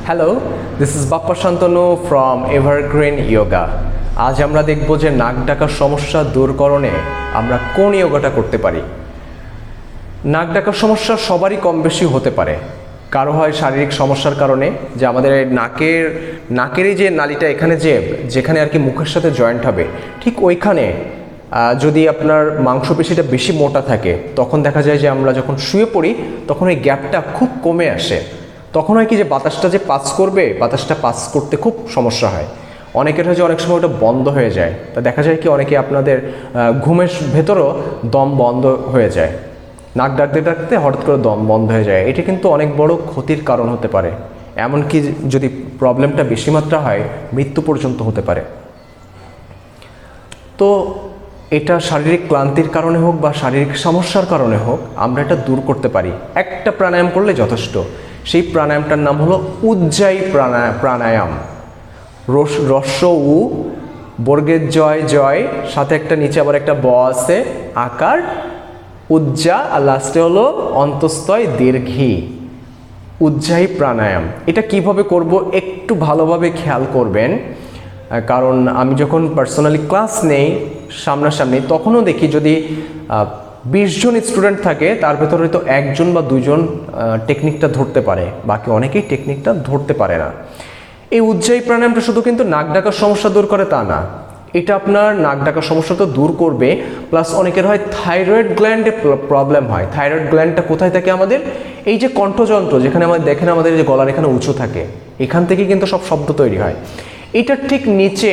Hello, this is Bappa Shantanu from evergreen yoga. আজ আমরা দেখব যে নাক ডাকার সমস্যা দূরকরণে আমরা কোন ইয়োগাটা করতে পারি। নাক ডাকার সমস্যা সবারই কম বেশি হতে পারে। কারো হয় শারীরিক সমস্যার কারণে, যে আমাদের নাকেরই যে নালীটা এখানে যেখানে আর কি মুখের সাথে জয়েন্ট হবে, ঠিক ওইখানে যদি আপনার মাংসপেশিটা বেশি মোটা থাকে, তখন দেখা যায় যে আমরা যখন শুয়ে পড়ি তখন ওই গ্যাপটা খুব কমে আসে। তখন হয় কি যে বাতাসটা যে পাস করবে, বাতাসটা পাস করতে খুব সমস্যা হয়। অনেকের হয় যে অনেক সময় ওটা বন্ধ হয়ে যায়। তা দেখা যায় কি অনেকে আপনাদের ঘুমের ভেতরও দম বন্ধ হয়ে যায়, নাক ডাকতে ডাকতে হঠাৎ করে দম বন্ধ হয়ে যায়। এটা কিন্তু অনেক বড় ক্ষতির কারণ হতে পারে, এমনকি যদি প্রবলেমটা বেশি মাত্রা হয় মৃত্যু পর্যন্ত হতে পারে। তো এটা শারীরিক ক্লান্তির কারণে হোক বা শারীরিক সমস্যার কারণে হোক, আমরা এটা দূর করতে পারি একটা প্রাণায়াম করলে যথেষ্ট। সেই প্রাণায়ামটার নাম হলো উজ্জায়ী প্রাণায়াম। রস্য উ, বর্গের জয় জয়, সাথে একটা নিচে আবার একটা ব আছে, আকার উজ্জা, আর লাস্টে হলো অন্তস্তয় দীর্ঘী। উজ্জায়ী প্রাণায়াম এটা কিভাবে করব একটু ভালোভাবে খেয়াল করবেন, কারণ আমি যখন পার্সোনালি ক্লাস নেই সামনাসামনি, তখনও দেখি যদি 20 জন স্টুডেন্ট থাকে, তার ভেতরে হয়তো 1 জন বা 2 জন টেকনিকটা ধরতে পারে, বাকি অনেকেই টেকনিকটা ধরতে পারে না। এই উজ্জায়ী প্রাণায়ামটা শুধু কিন্তু নাক ডাকার সমস্যা দূর করে তা না, এটা আপনার নাক ডাকার সমস্যা তো দূর করবে, প্লাস অনেকের হয় থাইরয়েড গ্ল্যান্ডে প্রবলেম হয়। থাইরয়েড গ্ল্যান্ডটা কোথায় থাকে? আমাদের এই যে কণ্ঠযন্ত্র, যেখানে আমাদের দেখেন আমাদের যে গলার এখানে উঁচু থাকে, এখান থেকে কিন্তু সব শব্দ তৈরি হয়। এটার ঠিক নিচে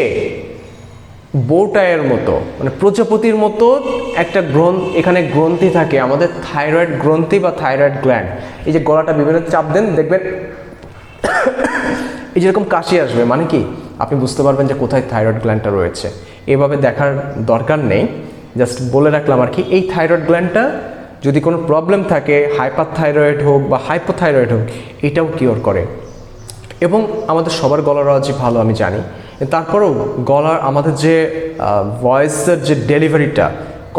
বোটায়ের মতো, মানে প্রজাপতির মতো একটা এখানে গ্রন্থি থাকে, আমাদের থাইরয়েড গ্রন্থি বা থাইরয়েড গ্ল্যান্ড। এই যে গলাটা বিভিন্ন চাপ দেন, দেখবেন এই যেরকম কাশি আসবে, মানে কি আপনি বুঝতে পারবেন যে কোথায় থাইরয়েড গ্ল্যান্ডটা রয়েছে। এভাবে দেখার দরকার নেই, জাস্ট বলে রাখলাম আর কি। এই থাইরয়েড গ্ল্যান্ডটা যদি কোনো প্রবলেম থাকে, হাইপার থাইরয়েড হোক বা হাইপোথাইরয়েড হোক, এটাও কিওর করে। এবং আমাদের সবার গলার আওয়াজই ভালো আমি জানি, তারপরেও গলার আমাদের যে ভয়েসের যে ডেলিভারিটা,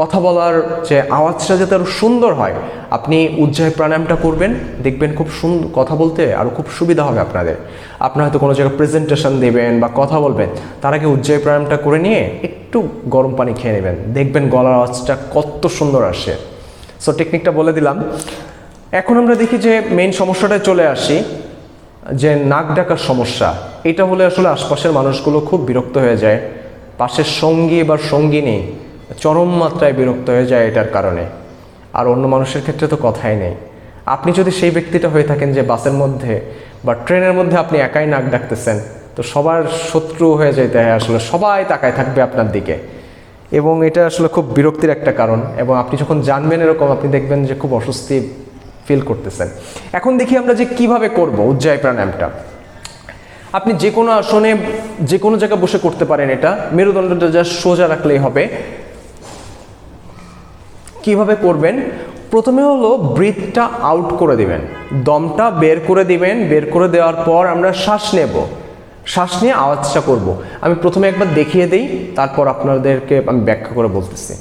কথা বলার যে আওয়াজটা যাতে আরও সুন্দর হয়, আপনি উজ্জায়ী প্রাণায়ামটা করবেন, দেখবেন খুব সুন্দর কথা বলতে আরও খুব সুবিধা হবে আপনাদের। আপনার হয়তো কোনো জায়গায় প্রেজেন্টেশন দেবেন বা কথা বলবেন, তার আগে উজ্জায়ী প্রাণায়ামটা করে নিয়ে একটু গরম পানি খেয়ে নেবেন, দেখবেন গলার আওয়াজটা কত সুন্দর আসে। সো টেকনিকটা বলে দিলাম। এখন আমরা দেখি যে মেইন সমস্যাটায় চলে আসি, যে নাক ডাকার সমস্যা। এটা হলে আসলে আশপাশের মানুষগুলো খুব বিরক্ত হয়ে যায়, পাশের সঙ্গী বা সঙ্গিনী চরম মাত্রায় বিরক্ত হয়ে যায় এটার কারণে। আর অন্য মানুষের ক্ষেত্রে তো কথাই নেই। আপনি যদি সেই ব্যক্তিটা হয়ে থাকেন যে বাসের মধ্যে বা ট্রেনের মধ্যে আপনি একাই নাক ডাকতেছেন, তো সবার শত্রু হয়ে যেতে হয়, আসলে সবাই তাকায় থাকবে আপনার দিকে, এবং এটা আসলে খুব বিরক্তির একটা কারণ। এবং আপনি যখন জানবেন এরকম, আপনি দেখবেন যে খুব অস্বস্তি ফিল করতেছেন। এখন দেখি আমরা যে কিভাবে করব উজ্জায়ী প্রাণায়ামটা। আপনি যে কোনো আসনে যে কোনো জায়গায় বসে করতে পারেন। এটা মেরুদণ্ডটা যা সোজা রাখলেই হবে। কিভাবে করবেন? প্রথমে হলো ব্রিথটা আউট করে দিবেন, দমটা বের করে দিবেন। বের করে দেওয়ার পর আমরা শ্বাস নেব, শ্বাস নিয়ে আওয়াজটা করব। আমি প্রথমে একবার দেখিয়ে দিই, তারপর আপনাদেরকে আমি ব্যাখ্যা করে বলতেছি।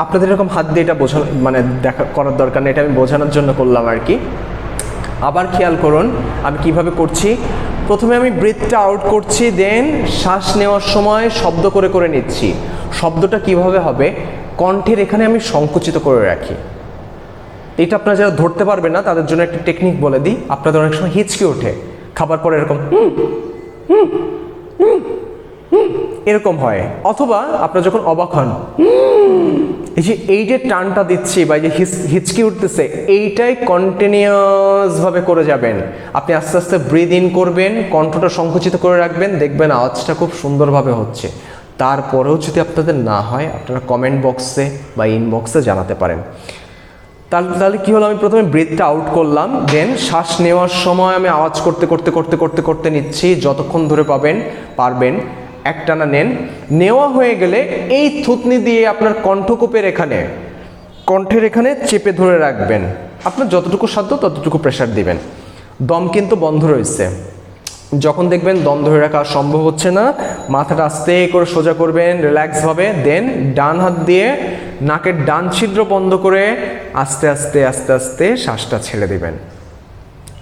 আপনাদের এরকম হাত দিয়ে এটা বোঝানো, মানে দেখা করার দরকার নেই, এটা আমি বোঝানোর জন্য করলাম আর কি। আবার খেয়াল করুন আমি কিভাবে করছি। প্রথমে আমি ব্রিথটা আউট করছি, দেন শ্বাস নেওয়ার সময় শব্দ করে করে নিচ্ছি। শব্দটা কিভাবে হবে? কণ্ঠের এখানে আমি সংকুচিত করে রাখি। এটা আপনারা যারা ধরতে পারবেন না, তাদের জন্য একটা টেকনিক বলে দিই। আপনাদের অনেক সময় হিচকি ওঠে, খাবার পরে এরকম এরকম হয়, অথবা আপনারা যখন অবাক হন, এই যে টানটা দিচ্ছি বা এই যে হিচকি উঠতেছে, এইটাই কন্টিনিউয়াস ভাবে করে যাবেন। আপনি আস্তে আস্তে ব্রিথ ইন করবেন, কণ্ঠটা সংকুচিত করে রাখবেন, দেখবেন আওয়াজটা খুব সুন্দরভাবে হচ্ছে। তারপরেও যদি আপনাদের না হয়, আপনারা কমেন্ট বক্সে বা ইনবক্সে জানাতে পারেন। তাহলে কি হলো, আমি প্রথমে ব্রিথটা আউট করলাম, দেন শ্বাস নেওয়ার সময় আমি আওয়াজ করতে করতে করতে করতে করতে নিচ্ছি, যতক্ষণ ধরে পারবেন একটানা নেন। নেওয়া হয়ে গেলে এই থুতনি দিয়ে আপনার কণ্ঠের এখানে চেপে ধরে রাখবেন, আপনার যতটুকু সাধ্য ততটুকু প্রেশার দিবেন। দম কিন্তু বন্ধ রয়েছে। যখন দেখবেন দম ধরে রাখা সম্ভব হচ্ছে না, মাথাটা আস্তে করে সোজা করবেন রিল্যাক্সভাবে, দেন ডান হাত দিয়ে নাকের ডান ছিদ্র বন্ধ করে আস্তে আস্তে আস্তে আস্তে শ্বাসটা ছেড়ে দিবেন।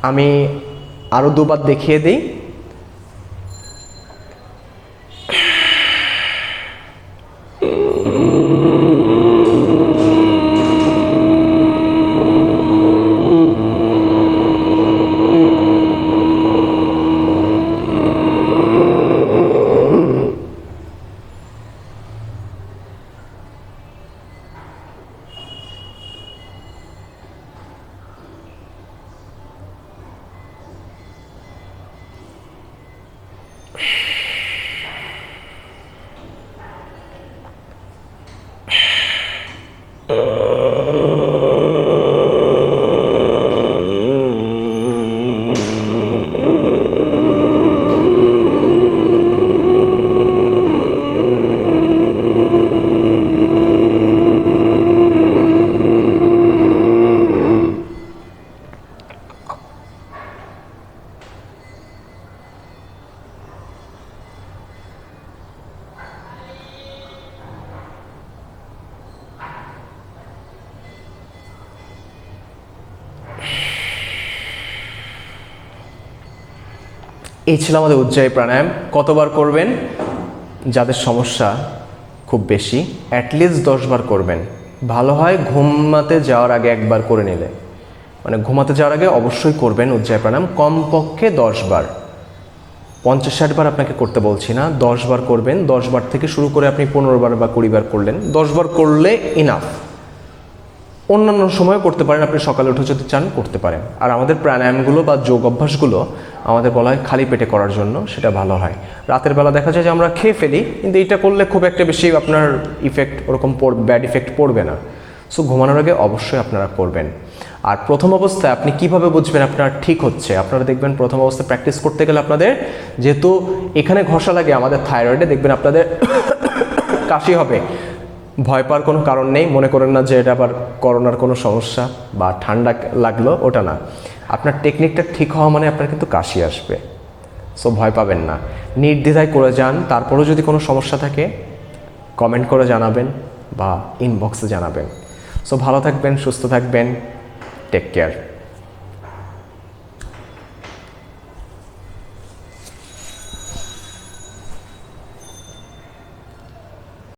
আমি আরও দুবার দেখিয়ে দিই। এই ছিল আমাদের উজ্জায়ী প্রাণায়াম। কতবার করবেন? যাদের সমস্যা খুব বেশি অ্যাটলিস্ট 10 বার করবেন। ভালো হয় ঘুমাতে যাওয়ার আগে একবার করে নিলে, মানে ঘুমাতে যাওয়ার আগে অবশ্যই করবেন উজ্জায়ী প্রাণায়াম, কমপক্ষে 10 বার। 50-60 বার আপনাকে করতে বলছি না, 10 বার করবেন। 10 বার থেকে শুরু করে আপনি 15 বার বা 20 বার করলেন, 10 বার করলে ইনাফ। অন্যান্য সময় করতে পারেন, আপনি সকালে উঠে যদি চান করতে পারেন। আর আমাদের প্রাণায়ামগুলো বা যোগ অভ্যাসগুলো আমাদের বলা হয় খালি পেটে করার জন্য, সেটা ভালো হয়। রাতের বেলা দেখা যায় যে আমরা খেয়ে ফেলি, কিন্তু এটা করলে খুব একটা বেশি আপনার ইফেক্ট ওরকম ব্যাড ইফেক্ট পড়বে না। সো ঘুমানোর আগে অবশ্যই আপনারা করবেন। আর প্রথম অবস্থায় আপনি কিভাবে বুঝবেন আপনার ঠিক হচ্ছে? আপনারা দেখবেন প্রথম অবস্থায় প্র্যাকটিস করতে গেলে আপনাদের যেহেতু এখানে ঘষা লাগে আমাদের থাইরয়েডে, দেখবেন আপনাদের কাশি হবে। ভয় পাওয়ার কোনো কারণ নেই, মনে করেন না যে এটা আবার করোনার কোনো সমস্যা বা ঠান্ডা লাগলো, ওটা না। আপনার টেকনিকটা ঠিক হওয়া মানে আপনার কিন্তু কাশি আসবে। সো ভয় পাবেন না, নির্দ্বিধায় করে যান। তারপরেও যদি কোনো সমস্যা থাকে কমেন্ট করে জানাবেন বা ইনবক্সে জানাবেন। সো ভালো থাকবেন, সুস্থ থাকবেন, টেক কেয়ার।